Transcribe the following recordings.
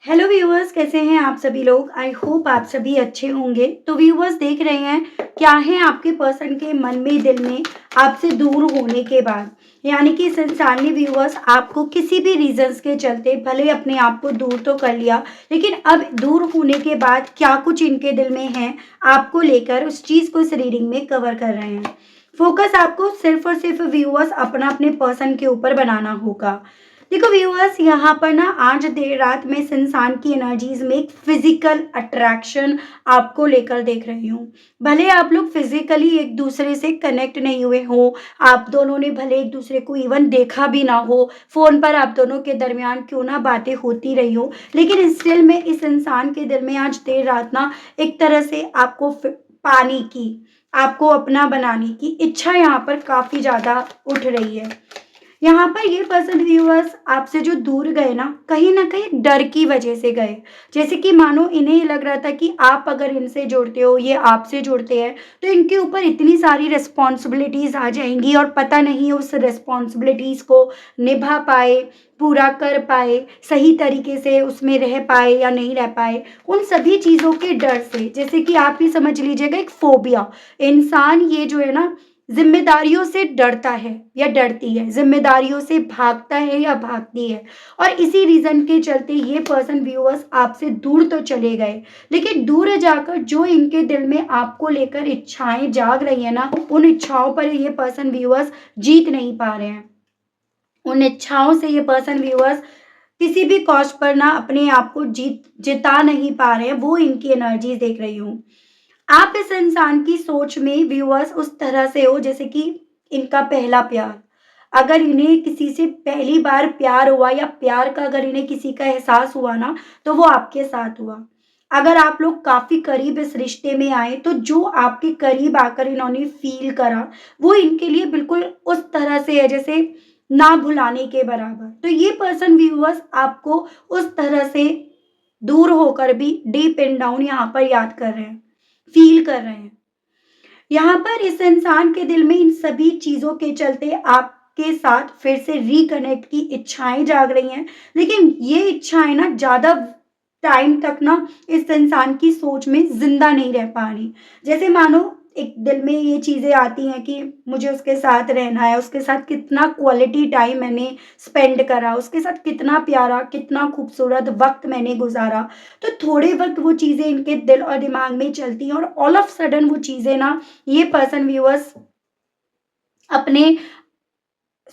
Hello viewers, कैसे हैं आप सभी लोग। आई होप आप सभी अच्छे होंगे। तो व्यूअर्स देख रहे हैं क्या है आपके पर्सन के मन में, दिल में आपसे दूर होने के बाद, यानी कि इस इंसान ने व्यूअर्स आपको किसी भी रीजंस के चलते भले अपने आप को दूर तो कर लिया, लेकिन अब दूर होने के बाद क्या कुछ इनके दिल में है आपको लेकर, उस चीज को इस रीडिंग में कवर कर रहे हैं। फोकस आपको सिर्फ और सिर्फ व्यूअर्स अपने पर्सन के ऊपर बनाना होगा। देखो व्यूअर्स, यहाँ पर ना आज देर रात में इस इंसान की एनर्जीज में एक फिजिकल अट्रैक्शन आपको लेकर देख रही हूँ। भले आप लोग फिजिकली एक दूसरे से कनेक्ट नहीं हुए हो, आप दोनों ने भले एक दूसरे को इवन देखा भी ना हो, फोन पर आप दोनों के दरमियान क्यों ना बातें होती रही हो, लेकिन स्टिल में इस इंसान के दिल में आज देर रात ना एक तरह से आपको पाने की, आपको अपना बनाने की इच्छा यहाँ पर काफी ज्यादा उठ रही है। यहाँ पर ये पर्सन व्यूअर्स आपसे जो दूर गए ना कहीं डर की वजह से गए। जैसे कि मानो इन्हें ये लग रहा था कि आप अगर इनसे जुड़ते हो, ये आपसे जुड़ते हैं, तो इनके ऊपर इतनी सारी रिस्पॉन्सिबिलिटीज आ जाएंगी और पता नहीं उस रिस्पॉन्सिबिलिटीज को निभा पाए, पूरा कर पाए, सही तरीके से उसमें रह पाए या नहीं रह पाए, उन सभी चीज़ों के डर से। जैसे कि आप ही समझ लीजिएगा एक फोबिया। इंसान ये जो है ना, जिम्मेदारियों से डरता है या डरती है, जिम्मेदारियों से भागता है या भागती है, और इसी रीजन के चलते ये पर्सन व्यूअर्स आपसे दूर तो चले गए, लेकिन दूर जाकर जो इनके दिल में आपको लेकर इच्छाएं जाग रही है ना, उन इच्छाओं पर ये पर्सन व्यूअर्स जीत नहीं पा रहे हैं। उन इच्छाओं से ये पर्सन व्यूअर्स किसी भी कॉस्ट पर ना अपने आप को जिता नहीं पा रहे हैं। वो इनकी एनर्जी देख रही हूँ। आप इस इंसान की सोच में व्यूअर्स उस तरह से हो जैसे कि इनका पहला प्यार। अगर इन्हें किसी से पहली बार प्यार हुआ या प्यार का अगर इन्हें किसी का एहसास हुआ ना, तो वो आपके साथ हुआ। अगर आप लोग काफी करीब इस रिश्ते में आए, तो जो आपके करीब आकर इन्होंने फील करा, वो इनके लिए बिल्कुल उस तरह से है जैसे ना भुलाने के बराबर। तो ये पर्सन व्यूअर्स आपको उस तरह से दूर होकर भी डीप एंड डाउन यहाँ पर याद कर रहे हैं, फील कर रहे हैं। यहाँ पर इस इंसान के दिल में इन सभी चीजों के चलते आपके साथ फिर से रिकनेक्ट की इच्छाएं जाग रही हैं, लेकिन ये इच्छाएं ना ज्यादा टाइम तक ना इस इंसान की सोच में जिंदा नहीं रह पा रही। जैसे मानो एक दिल में ये चीजें आती हैं कि मुझे उसके साथ रहना है, उसके साथ कितना क्वालिटी टाइम मैंने स्पेंड करा, उसके साथ कितना प्यारा, कितना खूबसूरत वक्त मैंने गुजारा। तो थोड़े वक्त वो चीजें इनके दिल और दिमाग में चलती हैं, और ऑल ऑफ सडन वो चीजें ना ये पर्सन व्यूअर्स अपने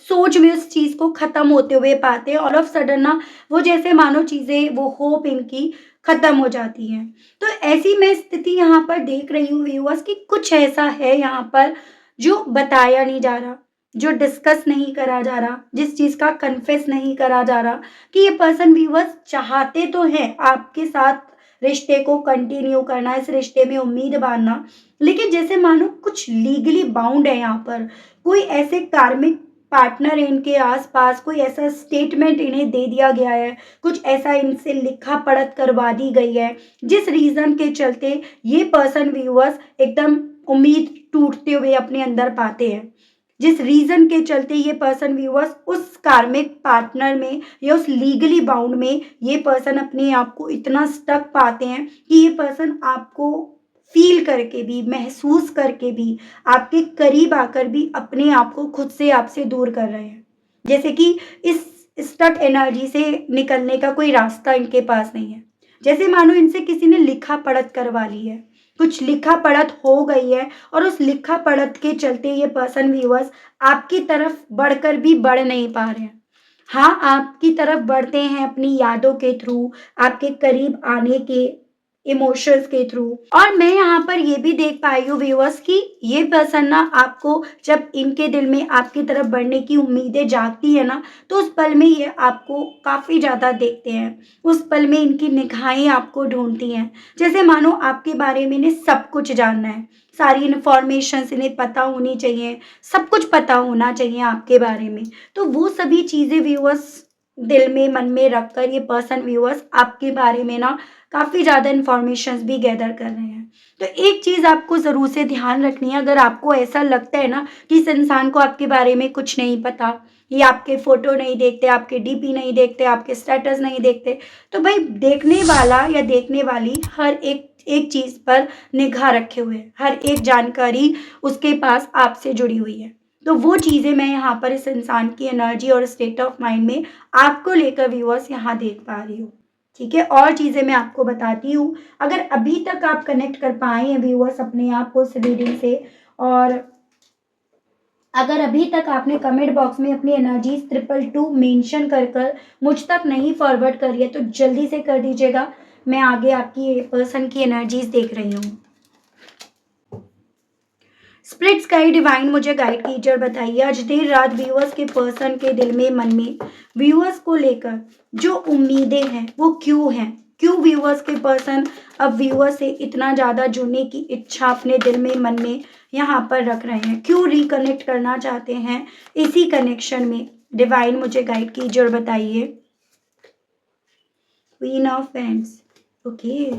सोच में उस चीज को खत्म होते हुए पाते हैं। ऑल ऑफ सडन ना वो जैसे मानो चीजें, वो होप इनकी खत्म हो जाती हैं। तो ऐसी मैं स्थिति यहाँ पर देख रही हूँ व्यूअर्स कि कुछ ऐसा है यहाँ पर जो बताया नहीं जा रहा, जो डिस्कस नहीं करा जा रहा, जिस चीज का कन्फेस नहीं करा जा रहा, कि ये पर्सन व्यूअर्स चाहते तो हैं आपके साथ रिश्ते को कंटिन्यू करना, इस रिश्ते में उम्मीद बांधना, लेकिन जैसे मानो कुछ लीगली बाउंड है यहाँ पर। कोई ऐसे कार्मिक पार्टनर है इनके आसपास, कोई ऐसा स्टेटमेंट इन्हें दे दिया गया है, कुछ ऐसा इनसे लिखा पढ़त करवा दी गई है, जिस रीजन के चलते ये पर्सन व्यूअर्स एकदम उम्मीद टूटते हुए अपने अंदर पाते हैं। जिस रीजन के चलते ये पर्सन व्यूअर्स उस कार्मिक पार्टनर में या उस लीगली बाउंड में ये पर्सन अपने आप को इतना स्टक पाते हैं कि ये पर्सन आपको फील करके भी, महसूस करके भी, आपके करीब आकर भी अपने आप को खुद से आपसे दूर कर रहे हैं। जैसे कि इस स्टक एनर्जी से निकलने का कोई रास्ता इनके पास नहीं है। जैसे मानो इनसे किसी ने लिखा पढ़त करवा ली है, कुछ लिखा पढ़त हो गई है, और उस लिखा पढ़त के चलते ये पर्सन व्यूअर्स आपकी तरफ बढ़कर भी बढ़ नहीं पा रहे हैं। हाँ, आपकी तरफ बढ़ते हैं अपनी यादों के थ्रू, आपके करीब आने के इमोशंस के थ्रू। और मैं यहाँ पर ये भी देख पाई हूँ व्यूअर्स कि ये पर्सन ना आपको, जब इनके दिल में आपकी तरफ बढ़ने की उम्मीदें जागती है ना, तो उस पल में ये आपको काफी ज्यादा देखते हैं। उस पल में इनकी निगाहें आपको ढूंढती हैं, जैसे मानो आपके बारे में इन्हें सब कुछ जानना है, सारी इन्फॉर्मेशन इन्हें पता होनी चाहिए, सब कुछ पता होना चाहिए आपके बारे में। तो वो सभी चीजें व्यूअर्स दिल में, मन में रखकर ये पर्सन व्यूअर्स आपके बारे में ना काफी ज्यादा इन्फॉर्मेशन भी गैदर कर रहे हैं। तो एक चीज आपको जरूर से ध्यान रखनी है, अगर आपको ऐसा लगता है ना कि इस इंसान को आपके बारे में कुछ नहीं पता, ये आपके फोटो नहीं देखते, आपके डीपी नहीं देखते, आपके स्टेटस नहीं देखते। तो भाई देखने वाला या देखने वाली हर एक एक चीज़ पर निगाह रखे हुए है, हर एक जानकारी उसके पास आपसे जुड़ी हुई है। तो वो चीज़ें मैं यहाँ पर इस इंसान की एनर्जी और स्टेट ऑफ माइंड में आपको लेकर व्यूअर्स यहाँ देख पा रही हूँ। ठीक है, और चीज़ें मैं आपको बताती हूँ। अगर अभी तक आप कनेक्ट कर पाए हैं व्यूअर्स अपने आप को इस रीडिंग से, और अगर अभी तक आपने कमेंट बॉक्स में अपनी एनर्जीज 222 मेंशन कर कर मुझ तक नहीं फॉरवर्ड करी है तो जल्दी से कर दीजिएगा। मैं आगे आपकी पर्सन की एनर्जीज देख रही हूँ। स्प्लिट स्काई डिवाइन मुझे गाइड कीजिए और बताइए आज देर रात व्यूअर्स के पर्सन के दिल में, मन में व्यूअर्स को लेकर जो उम्मीदें हैं वो क्यों हैं, क्यों व्यूअर्स के पर्सन अब व्यूअर्स से इतना ज़्यादा जुड़ने की इच्छा अपने दिल में, मन में यहाँ पर रख रहे हैं, क्यों रिकनेक्ट करना चाहते हैं इसी कनेक्शन में। डिवाइन मुझे गाइड कीजिए और बताइए। Queen of paints, okay.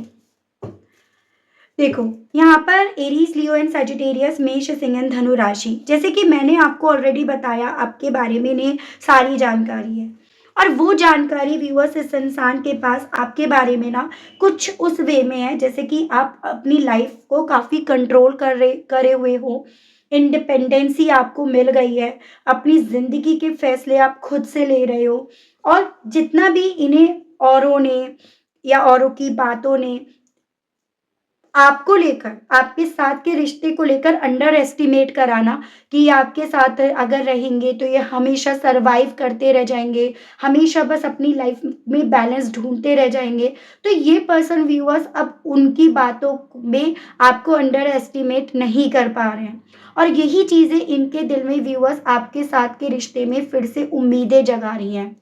देखो यहाँ पर एरीज, लियो एंड सजिटेरियस, मेष, सिंह, धनु राशि, जैसे कि मैंने आपको ऑलरेडी बताया आपके बारे में ने सारी जानकारी है, और वो जानकारी व्यूअर्स इस इंसान के पास आपके बारे में ना कुछ उस वे में है जैसे कि आप अपनी लाइफ को काफ़ी कंट्रोल करे हुए हो, इंडिपेंडेंसी आपको मिल गई है, अपनी ज़िंदगी के फैसले आप खुद से ले रहे हो, और जितना भी इन्हें औरों ने या औरों की बातों ने आपको लेकर, आपके साथ के रिश्ते को लेकर अंडर एस्टिमेट कराना कि ये आपके साथ अगर रहेंगे तो ये हमेशा सरवाइव करते रह जाएंगे, हमेशा बस अपनी लाइफ में बैलेंस ढूंढते रह जाएंगे, तो ये पर्सन व्यूअर्स अब उनकी बातों में आपको अंडर एस्टिमेट नहीं कर पा रहे हैं, और यही चीज़ें इनके दिल में व्यूअर्स आपके साथ के रिश्ते में फिर से उम्मीदें जगा रही हैं।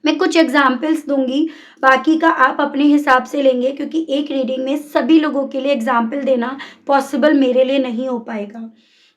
मैं कुछ एग्जाम्पल्स दूंगी, बाकी का आप अपने हिसाब से लेंगे, क्योंकि एक रीडिंग में सभी लोगों के लिए एग्जाम्पल देना पॉसिबल मेरे लिए नहीं हो पाएगा।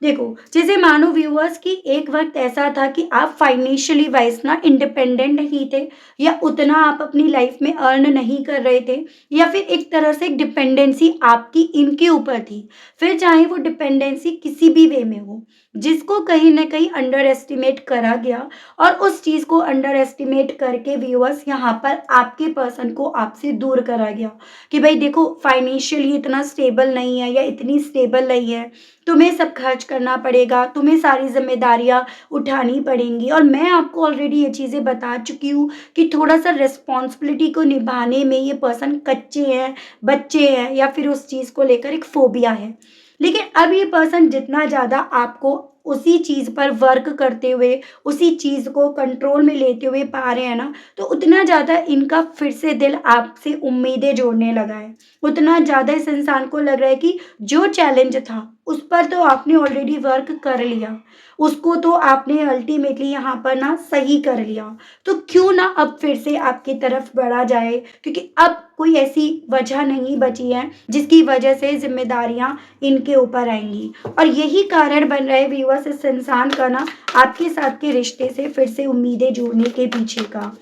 देखो, जैसे मानो व्यूअर्स कि एक वक्त ऐसा था कि आप फाइनेंशियली वाइज ना इंडिपेंडेंट नहीं थे, या उतना आप अपनी लाइफ में अर्न नहीं कर रहे थे, या फिर एक तरह से एक डिपेंडेंसी आपकी इनके ऊपर थी, फिर चाहे वो डिपेंडेंसी किसी भी वे में हो, जिसको कहीं ना कहीं अंडर एस्टिमेट करा गया, और उस चीज़ को अंडर एस्टिमेट करके व्यूअर्स यहाँ पर आपके पर्सन को आपसे दूर करा गया कि भाई देखो फाइनेंशियली इतना स्टेबल नहीं है या इतनी स्टेबल नहीं है, तुम्हें सब खर्च करना पड़ेगा, तुम्हें सारी जिम्मेदारियां उठानी पड़ेंगी। और मैं आपको ऑलरेडी ये चीज़ें बता चुकी हूँ कि थोड़ा सा रिस्पॉन्सिबिलिटी को निभाने में ये पर्सन कच्चे हैं, बच्चे हैं, या फिर उस चीज़ को लेकर एक फोबिया है। लेकिन अब ये पर्सन जितना ज़्यादा आपको उसी चीज़ पर वर्क करते हुए, उसी चीज़ को कंट्रोल में लेते हुए पा रहे हैं ना, तो उतना ज़्यादा इनका फिर से दिल आपसे उम्मीदें जोड़ने लगा है, उतना ज़्यादा इस इंसान को लग रहा है कि जो चैलेंज था उस पर तो आपने ऑलरेडी वर्क कर लिया, उसको तो आपने अल्टीमेटली यहाँ पर ना सही कर लिया, तो क्यों ना अब फिर से आपकी तरफ बढ़ा जाए, क्योंकि अब कोई ऐसी वजह नहीं बची है जिसकी वजह से जिम्मेदारियां इनके ऊपर आएंगी, और यही कारण बन रहा है व्यूअर्स इस इंसान का ना आपके साथ के रिश्ते से फिर से उम्मीदें जोड़ने के पीछे का।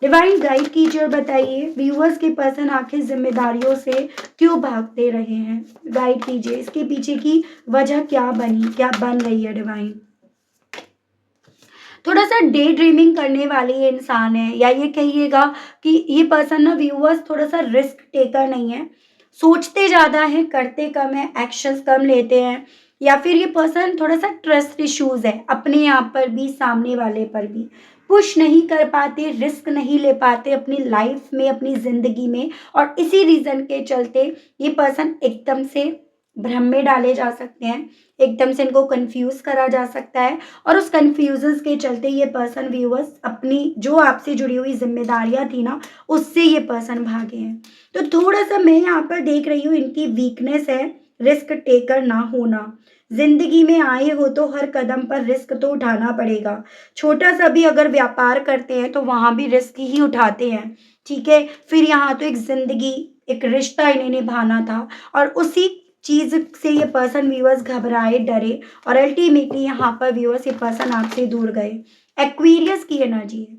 डिवाइन गाइड कीजिए और बताइए व्यूअर्स के पर्सन आखिर जिम्मेदारियों से क्यों भागते रहे हैं, गाइड कीजिए इसके पीछे की वजह क्या बनी, क्या बन रही है। डिवाइन थोड़ा सा डे ड्रीमिंग करने वाले ये इंसान है, या ये कहिएगा कि ये पर्सन ना व्यूअर्स थोड़ा सा रिस्क टेकर नहीं है, सोचते ज़्यादा है करते कम है, एक्शंस कम लेते हैं, या फिर ये पर्सन थोड़ा सा ट्रस्ट इश्यूज है, अपने आप पर भी सामने वाले पर भी पुश नहीं कर पाते, रिस्क नहीं ले पाते अपनी लाइफ में, अपनी ज़िंदगी में, और इसी रीज़न के चलते ये पर्सन एकदम से भ्रम में डाले जा सकते हैं, एकदम से इनको कंफ्यूज करा जा सकता है, और उस कंफ्यूजन के चलते ये पर्सन व्यूअर्स अपनी जो आपसे जुड़ी हुई जिम्मेदारियां थी ना उससे ये पर्सन भागे हैं। तो थोड़ा सा मैं यहाँ पर देख रही हूँ इनकी वीकनेस है रिस्क टेकर ना होना। जिंदगी में आए हो तो हर कदम पर रिस्क तो उठाना पड़ेगा, छोटा सा भी अगर व्यापार करते हैं तो वहां भी रिस्क ही उठाते हैं। ठीक है, फिर यहाँ तो एक जिंदगी, एक रिश्ता इन्हें निभाना था, और उसी चीज से ये पर्सन व्यूअर्स घबराए, डरे, और अल्टीमेटली यहाँ पर व्यूअर्स ये पर्सन आपसे दूर गए। एक्वेरियस की एनर्जी है,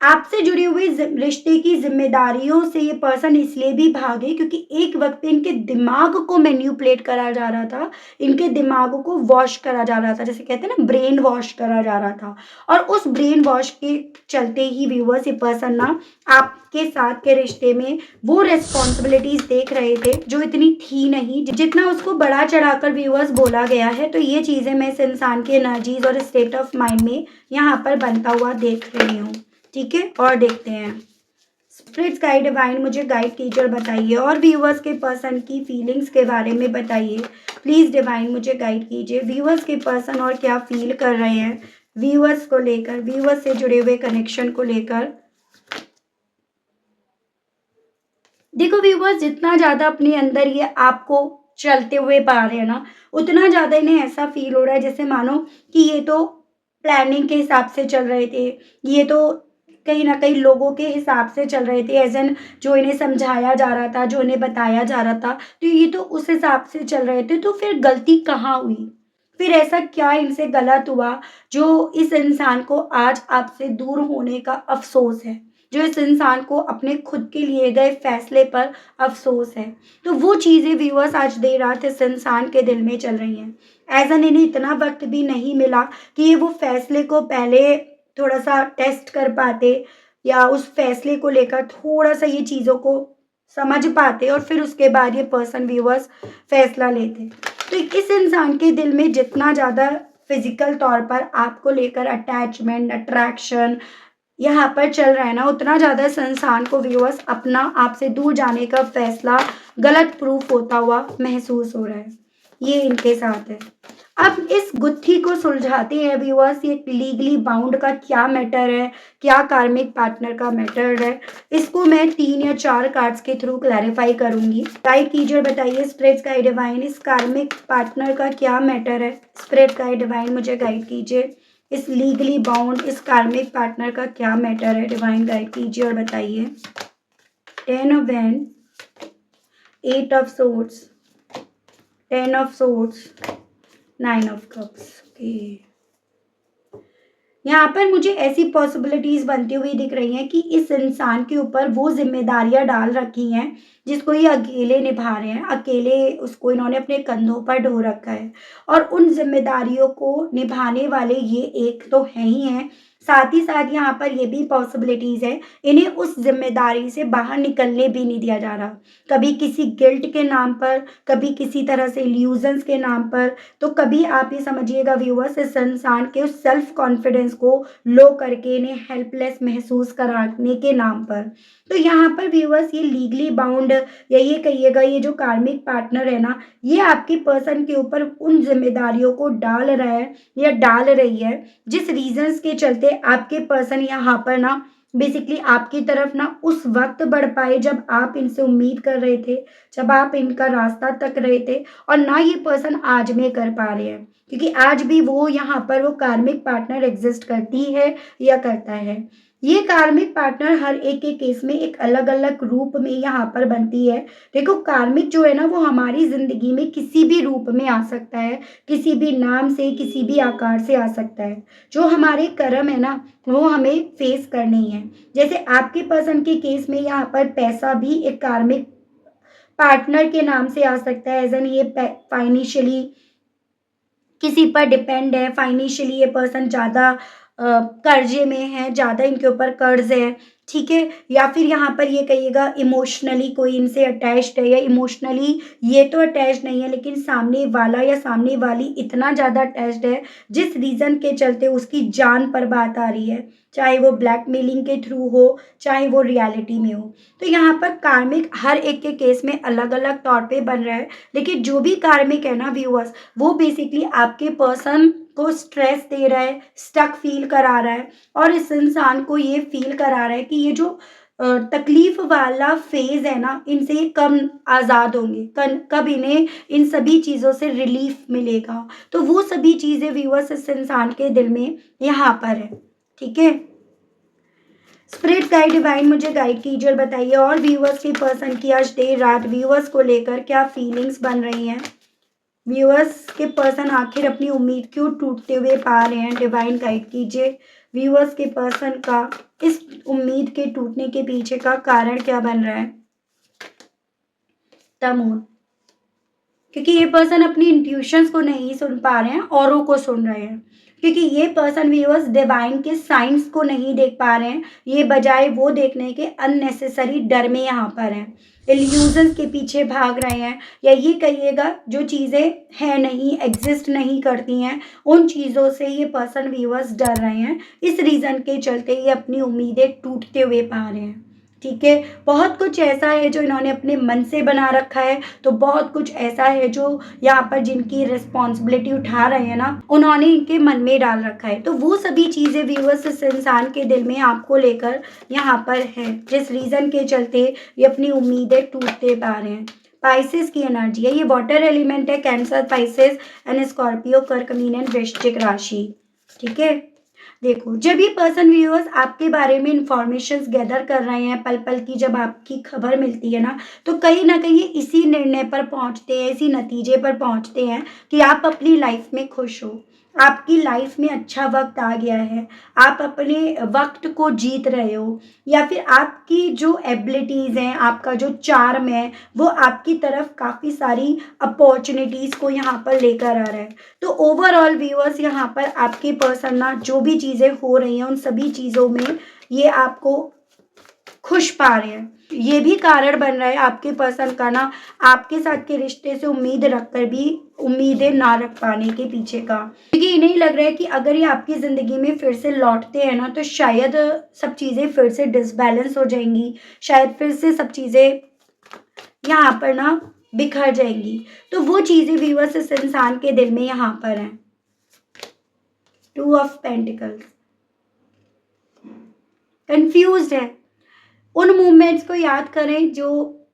आपसे जुड़े हुए रिश्ते की जिम्मेदारियों से ये पर्सन इसलिए भी भागे क्योंकि एक वक्त पे इनके दिमाग को मैन्युपुलेट करा जा रहा था, इनके दिमाग को वॉश करा जा रहा था, जैसे कहते हैं ना ब्रेन वॉश करा जा रहा था। और उस ब्रेन वॉश के चलते ही व्यूअर्स ये पर्सन ना आपके साथ के रिश्ते में वो रेस्पॉन्सिबिलिटीज देख रहे थे जो इतनी थी नहीं जितना उसको बड़ा चढ़ाकर व्यूअर्स बोला गया है। तो ये चीजें मैं इस इंसान के एनर्जीज और स्टेट ऑफ माइंड में यहाँ पर बनता हुआ देख रही हूँ। ठीक है, और देखते हैं स्पिरिट्स गाइड डिवाइन मुझे गाइड कीजिए और बताइए, और व्यूअर्स के पर्सन की फीलिंग्स के बारे में बताइए प्लीज डिवाइन, मुझे गाइड कीजिए व्यूअर्स के पर्सन और क्या फील कर रहे हैं व्यूअर्स को लेकर, व्यूअर्स से जुड़े हुए कनेक्शन को लेकर। देखो व्यूअर्स, जितना ज्यादा अपने अंदर ये आपको चलते हुए पा रहे हैं ना, उतना ज्यादा इन्हें ऐसा फील हो रहा है जैसे मानो कि ये तो प्लानिंग के हिसाब से चल रहे थे, ये तो कहीं ना कहीं लोगों के हिसाब से चल रहे थे, एज एन जो इन्हें समझाया जा रहा था, जो इन्हें बताया जा रहा था, तो ये तो उस हिसाब से चल रहे थे। तो फिर गलती कहाँ हुई, फिर ऐसा क्या इनसे गलत हुआ जो इस इंसान को आज आपसे दूर होने का अफसोस है, जो इस इंसान को अपने खुद के लिए गए फैसले पर अफसोस है। तो वो चीज़ें व्यूअर्स आज देर रात इस इंसान के दिल में चल रही हैं। एज एन इन्हें इतना वक्त भी नहीं मिला कि ये वो फैसले को पहले थोड़ा सा टेस्ट कर पाते या उस फैसले को लेकर थोड़ा सा ये चीज़ों को समझ पाते और फिर उसके बाद ये पर्सन व्यूअर्स फैसला लेते। तो इस इंसान के दिल में जितना ज़्यादा फिजिकल तौर पर आपको लेकर अटैचमेंट अट्रैक्शन यहाँ पर चल रहा है ना, उतना ज़्यादा इस इंसान को व्यूअर्स अपना आपसे दूर जाने का फैसला गलत प्रूफ होता हुआ महसूस हो रहा है। ये इनके साथ है। अब इस गुत्थी को सुलझाते हैं व्यूअर्स, ये लीगली बाउंड का क्या मैटर है, क्या कार्मिक पार्टनर का मैटर है, इसको मैं 3 या 4 कार्ड्स के थ्रू क्लैरिफाई करूंगी। गाइड कीजिए और बताइए स्पिरिट्स गाइड डिवाइन, इस कार्मिक पार्टनर का क्या मैटर है। स्पिरिट गाइड डिवाइन मुझे गाइड कीजिए, इस लीगली बाउंड इस कार्मिक पार्टनर का क्या मैटर है। डिवाइन गाइड कीजिए और बताइए। 10 of wand, 8 of swords, 10 of swords, 9 of cups. Okay, यहाँ पर मुझे ऐसी पॉसिबिलिटीज बनती हुई दिख रही हैं कि इस इंसान के ऊपर वो जिम्मेदारियां डाल रखी हैं जिसको ये अकेले निभा रहे हैं, अकेले उसको इन्होंने अपने कंधों पर ढो रखा है। और उन जिम्मेदारियों को निभाने वाले ये एक तो है ही हैं, साथ ही साथ यहाँ पर ये भी पॉसिबिलिटीज है इन्हें उस जिम्मेदारी से बाहर निकलने भी नहीं दिया जा रहा, कभी किसी गिल्ट के नाम पर, कभी किसी तरह से इल्यूजन्स के नाम पर। तो कभी आप ये समझिएगा व्यूअर्स, इस इंसान के उस सेल्फ कॉन्फिडेंस को लो करके इन्हें हेल्पलेस महसूस कराने के नाम पर। तो यहाँ पर व्यूअर्स ये लीगली बाउंड या ये कहिएगा ये जो कार्मिक पार्टनर है ना, ये आपके पर्सन के ऊपर उन जिम्मेदारियों को डाल रहा है या डाल रही है जिस रीजंस के चलते आपके पर्सन यहाँ पर ना बेसिकली आपकी तरफ ना उस वक्त बढ़ पाए जब आप इनसे उम्मीद कर रहे थे, जब आप इनका रास्ता तक रहे थे, और ना ये पर्सन आज में कर पा रहे हैं क्योंकि आज भी वो यहाँ पर वो कार्मिक पार्टनर एग्जिस्ट करती है या करता है। ये कार्मिक पार्टनर हर एक के केस में एक अलग अलग रूप में यहाँ पर बनती है। देखो कार्मिक जो है ना वो हमारी जिंदगी में किसी भी रूप में आ सकता है, किसी भी नाम से, किसी भी आकार से आ सकता है। जो हमारे कर्म है ना वो हमें फेस करने ही है। जैसे आपके पर्सन के केस में यहाँ पर पैसा भी एक कार्मिक पार्टनर के नाम से आ सकता है, एज एन ये फाइनेंशियली किसी पर डिपेंड है, फाइनेंशियली ये पर्सन ज़्यादा कर्जे में है, ज़्यादा इनके ऊपर कर्ज है, ठीक है। या फिर यहाँ पर ये कहिएगा इमोशनली कोई इनसे अटैच्ड है, या इमोशनली ये तो अटैच्ड नहीं है लेकिन सामने वाला या सामने वाली इतना ज़्यादा अटैच्ड है जिस रीज़न के चलते उसकी जान पर बात आ रही है, चाहे वो ब्लैकमेलिंग के थ्रू हो, चाहे वो रियलिटी में हो। तो यहाँ पर कार्मिक हर एक के केस में अलग अलग तौर पे बन रहा है, लेकिन जो भी कार्मिक है ना व्यूअर्स, वो बेसिकली आपके पर्सन को स्ट्रेस दे रहा है, स्टक फील करा रहा है, और इस इंसान को ये फील करा रहा है कि ये जो तकलीफ वाला फेज है ना इनसे ये कब आज़ाद होंगे, कब इन्हें इन सभी चीज़ों से रिलीफ मिलेगा। तो वो सभी चीज़ें व्यूअर्स इस इंसान के दिल में यहाँ पर है, ठीक है। स्पिरिट गाइड डिवाइन मुझे गाइड कीजिए और बताइए, और व्यूअर्स के पर्सन की आज देर रात व्यूअर्स को लेकर क्या फीलिंग्स बन रही हैं। व्यूअर्स के पर्सन आखिर अपनी उम्मीद क्यों टूटते हुए पा रहे हैं? डिवाइन गाइड कीजिए व्यूअर्स के पर्सन का इस उम्मीद के टूटने के पीछे का कारण क्या बन रहा है? द मून, क्योंकि ये पर्सन अपनी इंट्यूशंस को नहीं सुन पा रहे हैं, औरों को सुन रहे हैं, क्योंकि ये पर्सन व्यूअर्स डिवाइन के साइंस को नहीं देख पा रहे हैं, ये बजाय वो देखने के अननेसेसरी डर में यहाँ पर हैं, इल्यूजन्स के पीछे भाग रहे हैं, या ये कहिएगा जो चीज़ें हैं नहीं, एग्जिस्ट नहीं करती हैं, उन चीज़ों से ये पर्सन व्यूअर्स डर रहे हैं। इस रीज़न के चलते ये अपनी उम्मीदें टूटते हुए पा रहे हैं। ठीक है, बहुत कुछ ऐसा है जो इन्होंने अपने मन से बना रखा है, तो बहुत कुछ ऐसा है जो यहाँ पर जिनकी रिस्पॉन्सिबिलिटी उठा रहे हैं ना, उन्होंने इनके मन में डाल रखा है, तो वो सभी चीज़ें व्यूअर्स इस इंसान के दिल में आपको लेकर यहाँ पर है, जिस रीज़न के चलते ये अपनी उम्मीदें टूटते पा रहे हैं। पाइसेस की एनर्जी है, ये वाटर एलिमेंट है, कैंसर, पाइसेस एंड स्कॉर्पियो, कर्क, मीन एंड वृश्चिक राशि। ठीक है, देखो जब ये पर्सन व्यूअर्स आपके बारे में इंफॉर्मेशन गैदर कर रहे हैं, पल पल की जब आपकी खबर मिलती है ना, तो कहीं ना कहीं इसी निर्णय पर पहुंचते हैं, इसी नतीजे पर पहुंचते हैं कि आप अपनी लाइफ में खुश हो, आपकी लाइफ में अच्छा वक्त आ गया है, आप अपने वक्त को जीत रहे हो, या फिर आपकी जो एबिलिटीज़ हैं, आपका जो चार्म है, वो आपकी तरफ काफ़ी सारी अपॉर्चुनिटीज़ को यहाँ पर लेकर आ रहा है। तो ओवरऑल व्यूअर्स यहाँ पर आपके पर्सन ना जो भी चीज़ें हो रही हैं उन सभी चीज़ों में ये आपको खुश पा रहे हैं। ये भी कारण बन रहा है आपके पर्सन का ना आपके साथ के रिश्ते से उम्मीद रखकर भी उम्मीदें ना रख पाने के पीछे का, क्योंकि इन्हें लग रहा है कि अगर ये आपकी ज़िंदगी में फिर से लौटते हैं ना तो शायद सब चीज़ें फिर से डिसबैलेंस हो जाएंगी, शायद फिर से सब चीज़ें यहाँ पर ना बिखर जाएंगी। तो वो चीज़ें व्यूअर्स इस इंसान के दिल में यहाँ पर हैं। टू ऑफ पेंटिकल्स, कंफ्यूज्ड है, उन मूवमेंट्स को याद करें जो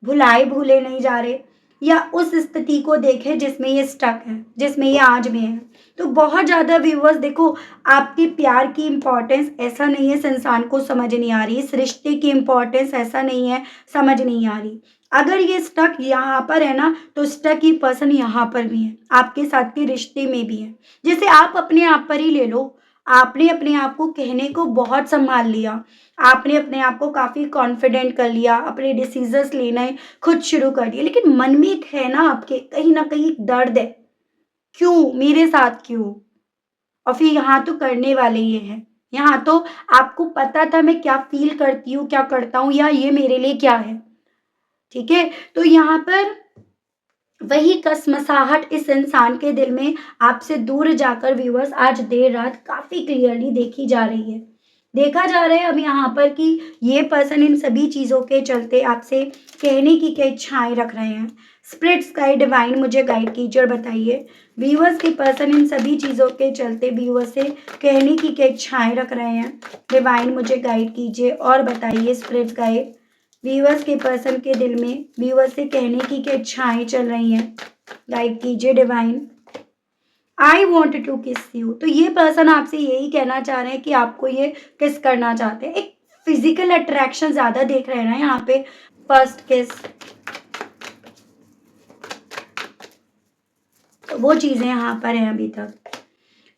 भुलाए भूले नहीं जा रहे, या उस स्थिति को देखें जिसमें ये स्टक है, जिसमें ये आज भी है। तो बहुत ज़्यादा व्यूअर्स देखो आपके प्यार की इम्पोर्टेंस ऐसा नहीं है इस इंसान को समझ नहीं आ रही, इस रिश्ते की इम्पोर्टेंस ऐसा नहीं है समझ नहीं आ रही। अगर ये स्टक यहाँ पर है ना तो स्टक ही पर्सन यहाँ पर भी है, आपके साथ के रिश्ते में भी है। जैसे आप अपने आप पर ही ले लो, आपने अपने आप को कहने को बहुत संभाल लिया, आपने अपने आप को काफ़ी कॉन्फिडेंट कर लिया, अपने डिसीजंस लेना खुद शुरू कर दिए, लेकिन मन में एक है ना आपके कहीं ना कहीं एक दर्द है, क्यों मेरे साथ क्यों? और फिर यहाँ तो करने वाले ये हैं, यहाँ तो आपको पता था मैं क्या फील करती हूँ, क्या करता हूँ, या ये मेरे लिए क्या है। ठीक है, तो यहाँ पर वही कसमसाहट इस इंसान के दिल में आपसे दूर जाकर व्यूअर्स आज देर रात काफ़ी क्लियरली देखी जा रही है। देखा जा रहा है अब यहाँ पर कि ये पर्सन इन सभी चीज़ों के चलते आपसे कहने की क्या इच्छाएं रख रहे हैं। स्पिरिट स्काई डिवाइन मुझे गाइड कीजिए और बताइए व्यूअर्स के पर्सन इन सभी चीज़ों के चलते व्यूअर्स से कहने की क्या इच्छाएं रख रहे हैं। डिवाइन मुझे गाइड कीजिए और बताइए स्पिरिट गाइड व्यूअर्स के पर्सन के दिल में व्यूअर्स से कहने की क्या इच्छाएं चल रही हैं, गाइड कीजिए डिवाइन। आई वॉन्ट टू किस यू, तो ये पर्सन आपसे यही कहना चाह रहे हैं कि आपको ये किस करना चाहते हैं, एक फिजिकल अट्रैक्शन ज्यादा देख रहे हैं ना यहाँ पे। फर्स्ट किस, तो वो चीजें यहाँ पर हैं अभी तक।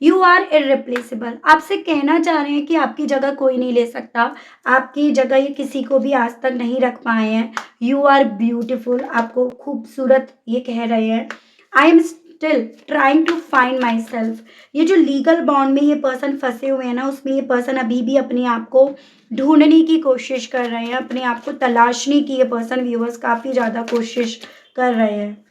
यू आर इररिप्लेसेबल, आपसे कहना चाह रहे हैं कि आपकी जगह कोई नहीं ले सकता, आपकी जगह ये किसी को भी आज तक नहीं रख पाए हैं। यू आर ब्यूटिफुल, आपको खूबसूरत ये कह रहे हैं। I am still trying to find myself, ये जो लीगल बॉन्ड में ये पर्सन फंसे हुए हैं ना उसमें ये पर्सन अभी भी अपने आप को ढूंढने की कोशिश कर रहे हैं, अपने आप को तलाशने की ये पर्सन व्यूअर्स काफ़ी ज़्यादा कोशिश कर रहे हैं।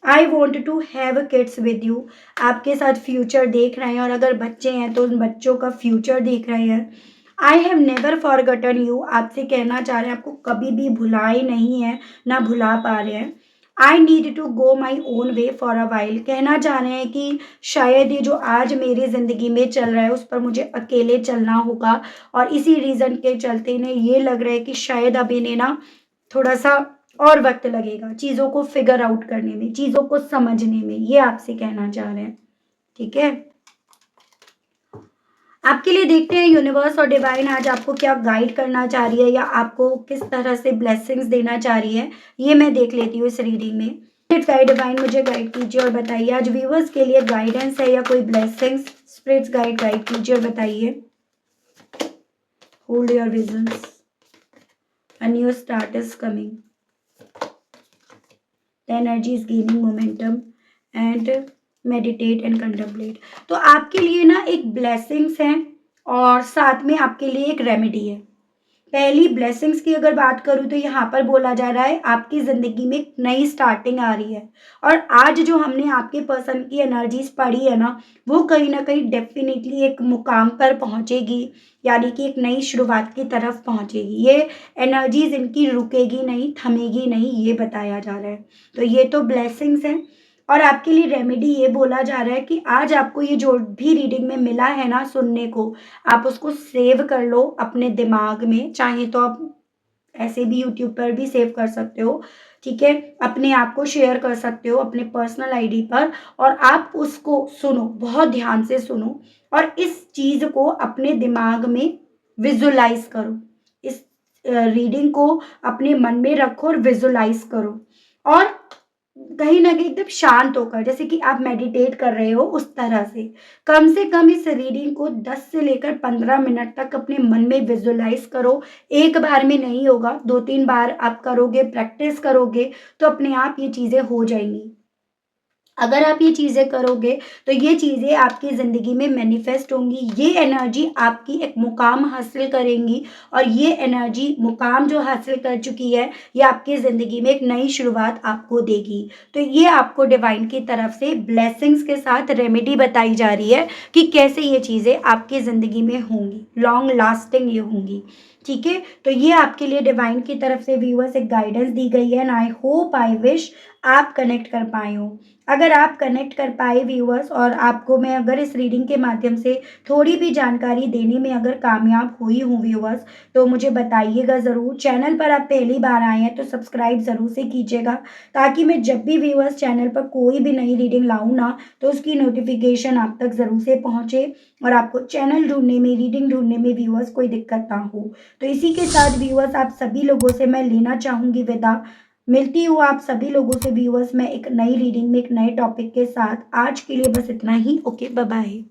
I want to have kids with you, आपके साथ फ्यूचर देख रहे हैं, और अगर बच्चे हैं तो उन बच्चों का फ्यूचर देख रहे हैं। I have never forgotten you, आपसे कहना चाह रहे हैं आपको कभी भी भुलाए नहीं है, ना भुला पा रहे हैं। I need to go my own way for a while, कहना चाह रहे हैं कि शायद ये जो आज मेरी ज़िंदगी में चल रहा है उस पर मुझे अकेले चलना होगा, और इसी रीज़न के चलते इन्हें ये लग रहा है कि शायद अब इन्हें ना थोड़ा सा और वक्त लगेगा चीज़ों को फिगर आउट करने में, चीज़ों को समझने में, ये आपसे कहना चाह रहे हैं। ठीक है, आपके लिए देखते हैं यूनिवर्स और डिवाइन आज आपको क्या गाइड करना चाह रही है, या आपको किस तरह से ब्लेसिंग्स देना चाह रही है, ये मैं देख लेती हूँ इस रीडिंग में। स्पिरिट्स गाइड डिवाइन मुझे गाइड कीजिए और बताइए आज व्यूअर्स के लिए गाइडेंस है या कोई ब्लेसिंग्स। स्पिरिट्स गाइड कीजिए और बताइए। Hold your visions, a new start is coming. The energy is gaining momentum and meditate and contemplate. तो आपके लिए ना एक ब्लेसिंग्स है और साथ में आपके लिए एक रेमेडी है। पहली ब्लेसिंग्स की अगर बात करूँ तो यहाँ पर बोला जा रहा है आपकी ज़िंदगी में एक नई स्टार्टिंग आ रही है और आज जो हमने आपके पर्सन की एनर्जीज पढ़ी है ना, वो कहीं ना कहीं डेफिनेटली एक मुकाम पर पहुँचेगी, यानी कि एक नई शुरुआत की तरफ पहुँचेगी। ये एनर्जीज इनकी रुकेगी नहीं, थमेगी नहीं, ये बताया जा रहा है। तो ये तो ब्लेसिंग्स हैं और आपके लिए रेमेडी ये बोला जा रहा है कि आज आपको ये जो भी रीडिंग में मिला है ना सुनने को, आप उसको सेव कर लो अपने दिमाग में। चाहे तो आप ऐसे भी यूट्यूब पर भी सेव कर सकते हो, ठीक है, अपने आप को शेयर कर सकते हो अपने पर्सनल आईडी पर और आप उसको सुनो, बहुत ध्यान से सुनो और इस चीज़ को अपने दिमाग में विजुलाइज करो। इस रीडिंग को अपने मन में रखो और विजुलाइज करो और कहीं न कहीं एकदम शांत होकर, जैसे कि आप मेडिटेट कर रहे हो उस तरह से कम इस रीडिंग को 10 से लेकर 15 मिनट तक अपने मन में विजुलाइज करो। एक बार में नहीं होगा, 2-3 बार आप करोगे, प्रैक्टिस करोगे तो अपने आप ये चीज़ें हो जाएंगी। अगर आप ये चीज़ें करोगे तो ये चीज़ें आपकी ज़िंदगी में मैनिफेस्ट होंगी। ये एनर्जी आपकी एक मुकाम हासिल करेंगी और ये एनर्जी मुकाम जो हासिल कर चुकी है ये आपकी ज़िंदगी में एक नई शुरुआत आपको देगी। तो ये आपको डिवाइन की तरफ से ब्लेसिंग्स के साथ रेमेडी बताई जा रही है कि कैसे ये चीज़ें आपकी ज़िंदगी में होंगी, लॉन्ग लास्टिंग ये होंगी, ठीक है। तो ये आपके लिए डिवाइन की तरफ से व्यूअर्स एक गाइडेंस दी गई है and I hope I wish आप कनेक्ट कर पाए हो। अगर आप कनेक्ट कर पाए व्यूअर्स और आपको मैं अगर इस रीडिंग के माध्यम से थोड़ी भी जानकारी देने में अगर कामयाब हुई हूँ व्यूअर्स, तो मुझे बताइएगा ज़रूर। चैनल पर आप पहली बार आए हैं तो सब्सक्राइब ज़रूर से कीजिएगा ताकि मैं जब भी व्यूअर्स चैनल पर कोई भी नई रीडिंग लाऊँ ना तो उसकी नोटिफिकेशन आप तक ज़रूर से पहुँचे और आपको चैनल ढूंढने में, रीडिंग ढूंढने में व्यूअर्स कोई दिक्कत ना हो। तो इसी के साथ व्यूअर्स आप सभी लोगों से मैं लेना चाहूँगी विदा। मिलती हूँ आप सभी लोगों से व्यूअर्स मैं एक नई रीडिंग में एक नए टॉपिक के साथ। आज के लिए बस इतना ही। Okay, bye bye.